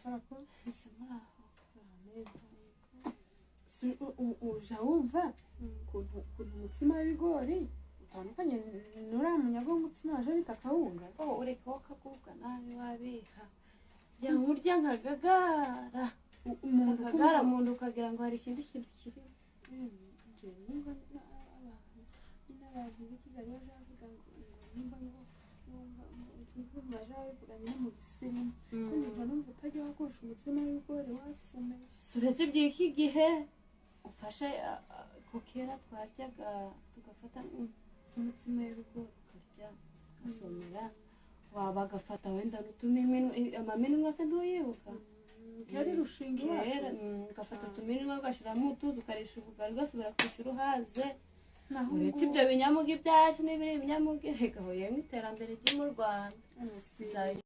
amakuru muraho uja wumva ukuntu umutsima w'ibigori utandukanye nuriya munyago w'umutsima waje bita akawunga ureka wo kagubwa nabi wabiha jya urya nkagagara umuntu ukagira ngo hari ikindi kintu kirimo n'abantu b'i Kigali baje bavuga ngo nimba ngo baje bavuga nyine mu gisirimu kumva numva utajya wakoresha umutsima w'ibigori wasomeye uretse iby'iki gihe ufashe ko kera twaryaga tugafata umutsima w'ibigori ukarya ugasomera wabagafata wenda amaminwa se ntuyibuka kera rushinga kera ugafata utuminwa ugashyiramo utuzi ukarisha ubugari ugasubira kwishyura uhaze uretse ibyo binyamuga ibyacu n'ibindi binyamuga reka huyemo iterambere ryo mu Rwanda